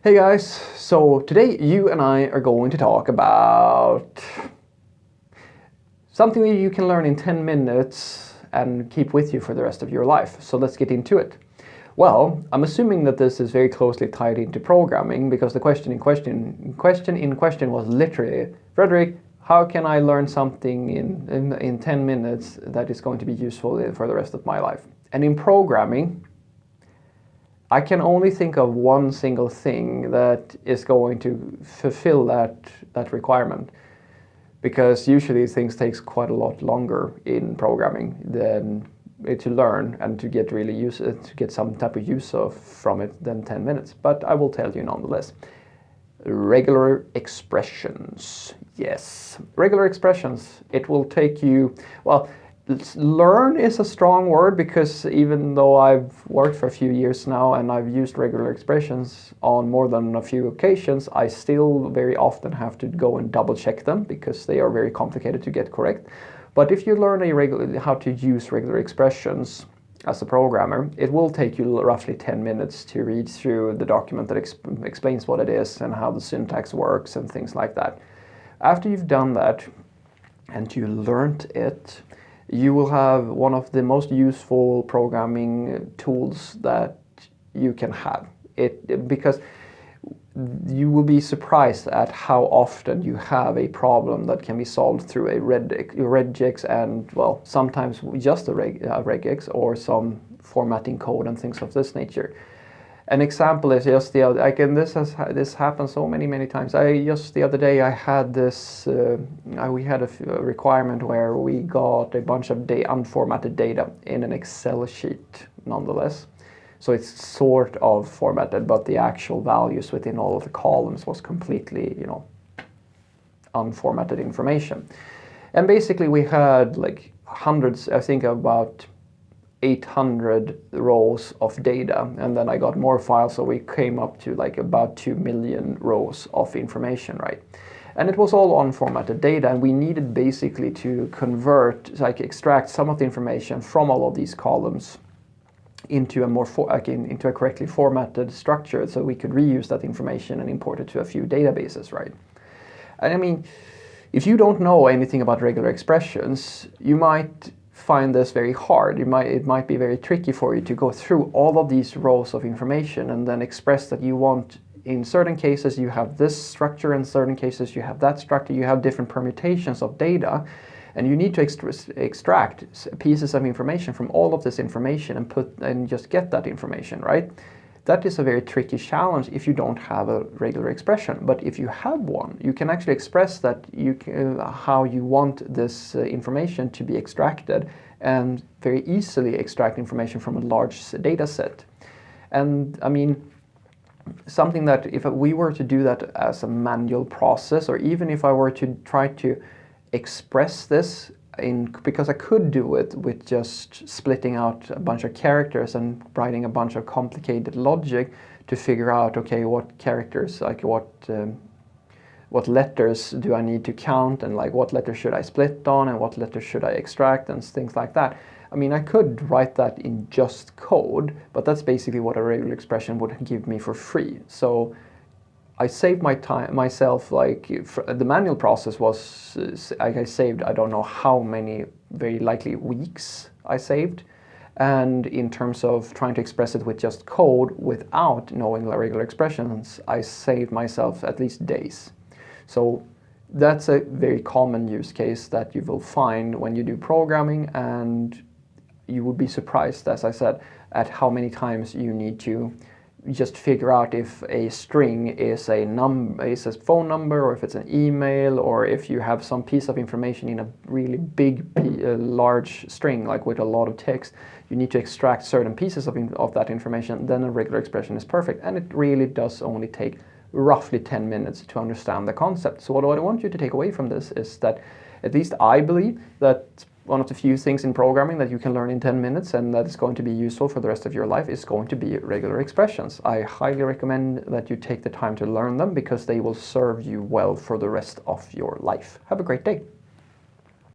Hey guys, so today you and I are going to talk about something that you can learn in 10 minutes and keep with you for the rest of your life. So let's get into it. Well, I'm assuming that this is very closely tied into programming because the question in question was literally, Frederick, how can I learn something in 10 minutes that is going to be useful for the rest of my life? And in programming, I can only think of one single thing that is going to fulfill that requirement, because usually things takes quite a lot longer in programming than to learn and to get to get some type of use of from it than 10 minutes. But I will tell you nonetheless. Regular expressions. Yes, regular expressions. It will take you, well, learn is a strong word, because even though I've worked for a few years now and I've used regular expressions on more than a few occasions, I still very often have to go and double check them because they are very complicated to get correct. But if you learn how to use regular expressions as a programmer, it will take you roughly 10 minutes to read through the document that explains what it is and how the syntax works and things like that. After you've done that and you learned it, you will have one of the most useful programming tools that you can have. Because you will be surprised at how often you have a problem that can be solved through a regex and, well, sometimes just a regex or some formatting code and things of this nature. An example is just the other. This happened so many times. Just the other day I had this. We had a requirement where we got a bunch of unformatted data in an Excel sheet, nonetheless. So it's sort of formatted, but the actual values within all of the columns was completely, unformatted information. And basically we had like hundreds. I think about 800 rows of data, and then I got more files, so we came up to like about 2 million rows of information, right? And it was all unformatted data, and we needed basically to extract some of the information from all of these columns into a correctly formatted structure, so we could reuse that information and import it to a few databases, right? And I mean, if you don't know anything about regular expressions, you might find this very hard. It might be very tricky for you to go through all of these rows of information and then express that you want, in certain cases you have this structure, in certain cases you have that structure, you have different permutations of data, and you need to extract pieces of information from all of this information and just get that information, right? That is a very tricky challenge if you don't have a regular expression. But if you have one, you can actually express that how you want this information to be extracted, and very easily extract information from a large data set. And I mean, something that if we were to do that as a manual process, or even if I were to try to express this because I could do it with just splitting out a bunch of characters and writing a bunch of complicated logic to figure out, okay, what characters, like what letters do I need to count, and like what letters should I split on, and what letters should I extract, and things like that. I mean, I could write that in just code, but that's basically what a regular expression would give me for free. So I saved my time myself. The manual process was, I saved, I don't know how many, very likely weeks I saved. And in terms of trying to express it with just code without knowing regular expressions, I saved myself at least days. So that's a very common use case that you will find when you do programming, and you would be surprised, as I said, at how many times you need to just figure out if a string is a phone number, or if it's an email, or if you have some piece of information in a really big, large string, like with a lot of text, you need to extract certain pieces of that information. Then a regular expression is perfect, and it really does only take roughly 10 minutes to understand the concept. So what I want you to take away from this is that, at least I believe, that one of the few things in programming that you can learn in 10 minutes and that is going to be useful for the rest of your life is going to be regular expressions. I highly recommend that you take the time to learn them, because they will serve you well for the rest of your life. Have a great day.